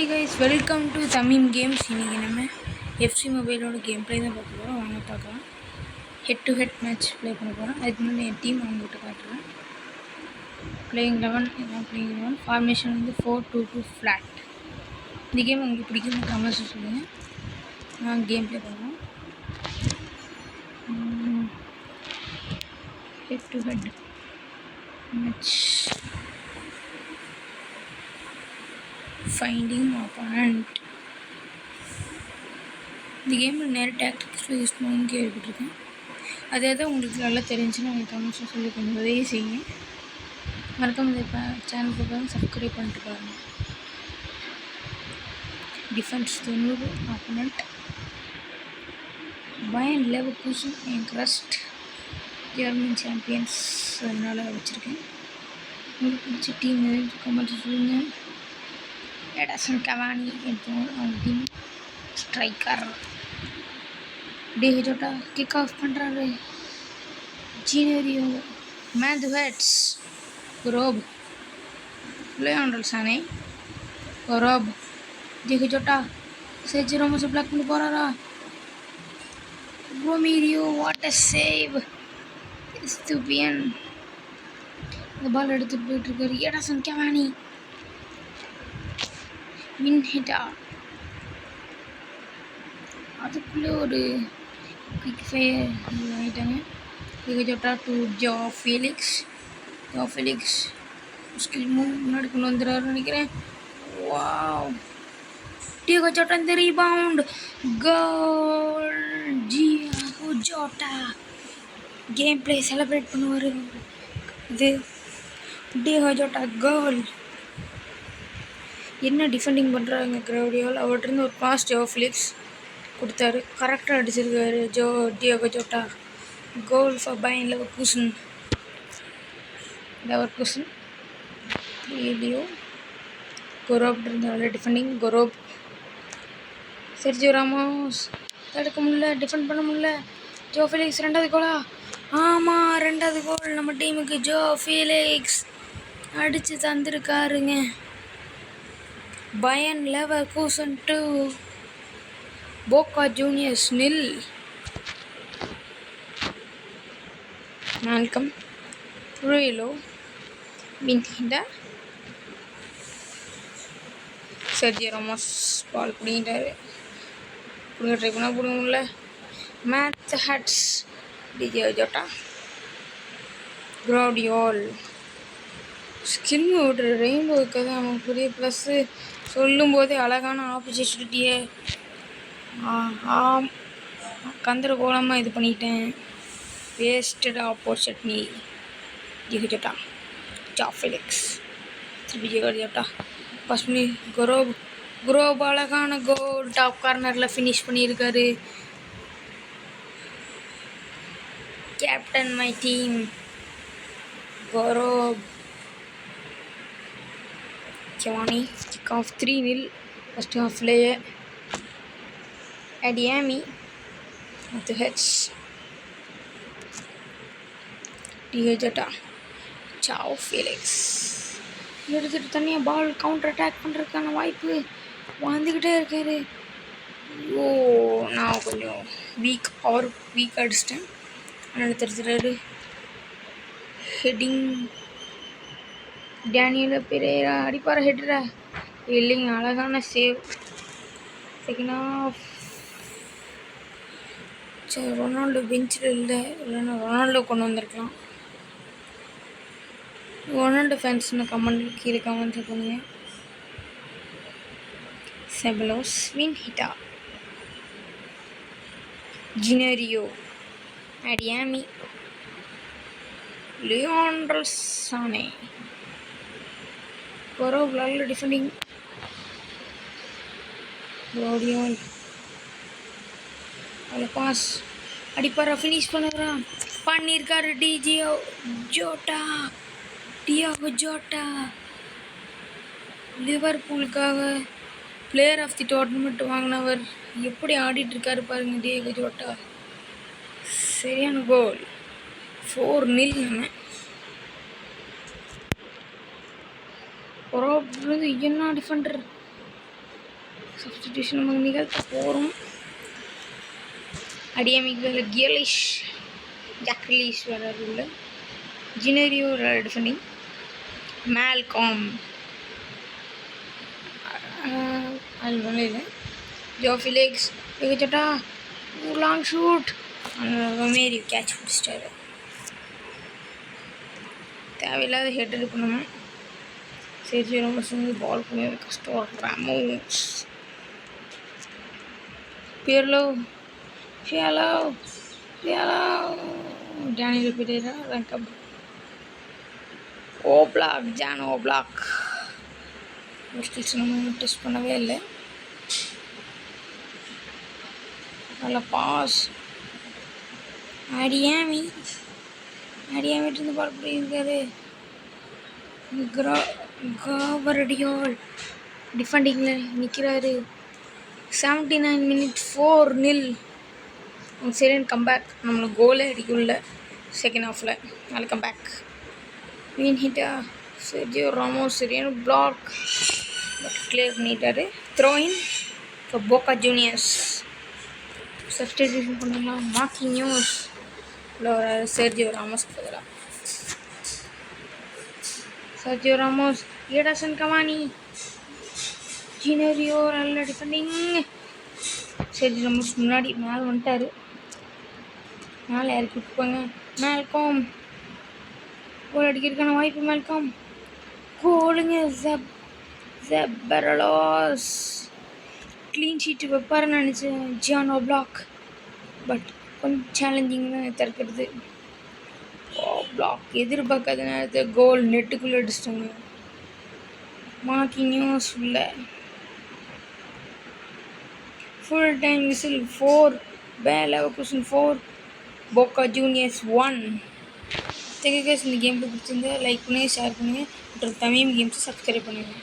Hi guys, welcome to Tamim games. இன்றைக்கி நம்ம FC மொபைலோட கேம் ப்ளே தான் பார்க்க போகிறோம். வாங்க பார்க்கலாம். Head to head match play பண்ண போகிறோம். அதுக்கு முன்னாடி என் டீம் அவங்ககிட்ட காட்டுறேன். பிளேயிங் 11 இதான் பிளேயிங் 11. ஃபார்மேஷன் வந்து 4-2-2 ஃப்ளாட். இந்த கேம் உங்களுக்கு பிடிக்கும் கமெண்ட்ஸ் சொல்லுங்கள். நான் கேம் ப்ளே பண்ணுறோம். Head to head match. Finding opponent. இந்த கேமில் நிறைய டாக்டிக்ஸ் யூஸ் பண்ணணும்னு கேள்விப்பட்டிருக்கேன். அதே தான் உங்களுக்கு நல்லா தெரிஞ்சுன்னா உங்களுக்கு கமெண்ட்ஸும் சொல்லி கொஞ்சம் உதவி செய்யுங்க. மறக்காம இந்த சேனலுக்கு பார்த்து சப்ஸ்கிரைப் பண்ணிட்டு பாருங்கள். Defence 90 opponent. பயன் லெவர்கூசன் என் க்ரஸ்ட் ஜெர்மன் சாம்பியன்ஸ், அதனால் வச்சுருக்கேன். உங்களுக்கு பிடிச்ச டீம் கமெண்ட்ஸ் சொல்லுங்கள். எடர்சன் கவானி எடுத்தோம் அவங்க team. Striker David kick off பண்ணுறாரு. ஜீனரியோ மேன் தி ஹெட்ஸ். குரோப் லியோண்டல் சானே. குரோப் டேவிட் சேஜி ரோமஸ் பிளாக் பண்ணி போகிறாரா. ரோமீரியோ வாட் அ சேவ். ஸ்டூபியன் இந்த பால் எடுத்துகிட்டு போயிட்டுருக்காரு. எடர்சன் கவானி மின்ஹிட்டா. அதுக்குள்ளே ஒரு குயிக் ஃபயர் ஆகிட்டாங்க. Jota to Joao Felix. Joao Felix skill move முன்னாடி கொண்டு வந்துடுறாருன்னு நினைக்கிறேன். வாவ், டியோகோ ஜோட்டா இந்த rebound. Goal. Diogo Jota game play celebrate பண்ணுவார். இது டியோகோ ஜோட்டா கோல். என்ன டிஃபெண்டிங் பண்ணுறாங்க கிரௌடியால். அவர்கிட்ட ஒரு பாஸ் ஜோ ஃபீலிக்ஸ் கொடுத்தாரு. கரெக்டாக அடிச்சிருக்காரு டியோகோ ஜோட்டா. கோல் ஃபார் பயன் லெவர்கூசன். ரேடியோ கொரோப் இருந்தால் டிஃபெண்டிங். கொரோப் செர்ஜியோ ராமோஸ் தடுக்க முடியல, டிஃபெண்ட் பண்ண முடியல. ஜோ ஃபீலிக்ஸ் ரெண்டாவது கோலா. ஆமாம், ரெண்டாவது கோல் நம்ம டீமுக்கு. ஜோ ஃபீலிக்ஸ் அடித்து தந்துருக்காருங்க. பயன் லெவர்கூசன் 2 போக்கா ஜூனியர்ஸ் 0. மால்கம் ரூயிலோ மின்ஹிட்டா. செர்ஜியோ ராமோஸ் பால் பிடிங்கிட்டாரு. பிடிங்க ட்ரை பண்ணால் பிடிங்க முடியல. மேத் ஹட்ஸ் டியோகோ ஜோட்டா. கிரௌடியோல் ஸ்கில் விடுற ரெயின்போவுக்கு தான் அவன் பெரிய ப்ளஸ்ஸு. சொல்லும்போதே அழகான ஆப்பர்ச்சுனிட்டியை கந்தரகோலமாக இது பண்ணிட்டேன். Wasted opportunity. Diogo Jota. Joao Felix திருப்பி டியோகோ ஜோட்டா பாஸ் பண்ணி குரோப் அழகான கோல். டாப் கார்னரில் ஃபினிஷ் பண்ணியிருக்காரு. கேப்டன் மை டீம் குரோப். கவானி கிக் ஆஃப் 3-0 ஃபஸ்ட் ஹாஃப்லேயே. அடியாமி with heads. Diogo Jota. Joao Felix எடுத்துகிட்டு தனியாக பால் கவுண்டர் அட்டாக் பண்ணுறதுக்கான வாய்ப்பு வந்துக்கிட்டே இருக்காரு. ஓ, நான் கொஞ்சம் வீக் அடிச்சிட்டேன். அதனால் தெரிஞ்சுறாரு. ஹெட்டிங் டேனியல் பெரேரா அடிப்பார ஹெட்டரா இல்லைங்க. அழகான சேவ். Second half. சரி, ரொனால்டோ பெஞ்சில் இல்லைன்னா ரொனால்டோ கொண்டு வந்திருக்கலாம். ரொனால்டோ ஃபேன்ஸ்னு கீழே கமெண்ட்ஸ் பண்ணுங்க. செபலோஸ் மின்ஹிட்டா. ஜினரியோ அடியாமி. லியோண்டல் சானே. கொரோப் நல்ல டிஃபெண்டிங். ரோடியோல் அதில் பாஸ் அடிப்பாரா, ஃபினிஷ் பண்ணியிருக்காரு. டியோகோ ஜோட்டா லிவர்பூலுக்காக பிளேயர் ஆஃப் தி டோர்னமெண்ட் வாங்கினவர். எப்படி ஆடிட்டுருக்காரு பாருங்கள் டியோகோ ஜோட்டா. சரியான கோல். 4-0 நம்ம. கொரோப் என்ன டிஃபெண்டர். சப்ஸ்டிடியூஷன் நம்ம நிகழ்த்த போகிறோம். அடியாமிக்கு வேலை கியலிஷ் ஜாக்ரிலிஷ் வராது உள்ள ஜினரியோ டிஃபெண்டிங் மேல்காம் அது இல்லை ஜோ ஃபிலிக்ஸ் விக்கெட்டா லாங் ஷூட் ரொமேரி கேட்ச் பிடிச்சிட்டாரு. தேவையில்லாத ஹெட்டர் பண்ணணும். சரி ரொம்ப வந்து பால் பண்ணி கஷ்டம். ராமோஸ் பியர்லோ டேனியல் பெரேரா ரேங்கப் ஜான் ஓப்ளாக் ஸ்கில்ஸ் நம்ம டெஸ்ட் பண்ணவே இல்லை. நல்ல பாஸ் அடியாமிட்டு பால் பண்ணியிருக்காரு. காவரடியால் டிஃபெண்டிங்கில் நிற்கிறாரு. 79 minutes 4-0. சரியான கம்பேக். நம்மளுக்கு கோலே அடிக்கல செகண்ட் ஹாஃபில். நல்ல கம்பேக். மீன் ஹிட்டா செர்ஜியோ ராமோஸ் சரியான பிளாக் பட் கிளியர் பண்ணிட்டாரு. த்ரோயிங் இப்போ போக்கா ஜூனியர்ஸ் சப்ஸ்டிடியூஷன் பண்ணலாம். மார்க்கினியோஸ் இல்லை ஒரு செர்ஜியோ ராமோஸ்க்கு பதிலாக சர்ஜியோ ராமோஸ் எடர்சன் கவானி ஜினரியோ நல்ல டிஃபெண்டிங். செர்ஜியோ ராமோஸ் முன்னாடி மேலே வந்துட்டார். மேலே இறக்கி விட்டுப்பாங்க. மேல்காம் கோல் அடிக்கிறதுக்கான வாய்ப்பு. மேல்காம் கோலுங்க. ஜெபரலாஸ் க்ளீன் ஷீட் வைப்பாருன்னு நினச்சேன் ஜியான் ஓப்ளாக். பட் கொஞ்சம் சேலஞ்சிங் தான் திறக்கிறது. பிளாக் எதிர்பார்க்காத நேரத்தில் கோல் நெட்டுக்குள்ளே அடிச்சிட்டாங்க. மார்க்கினியோஸ் உள்ள ஃபுல் டைம் விசில் 4 லெவர்குசன் 4 போக்கா ஜூனியர்ஸ் 1. இந்த கேஸ் இந்த கேம் பிடிச்சிருந்தா லைக் பண்ணுங்கள், ஷேர் பண்ணுங்கள். மற்றும் தமிழ் கேம்ஸை சப்ஸ்கிரைப் பண்ணுங்கள்.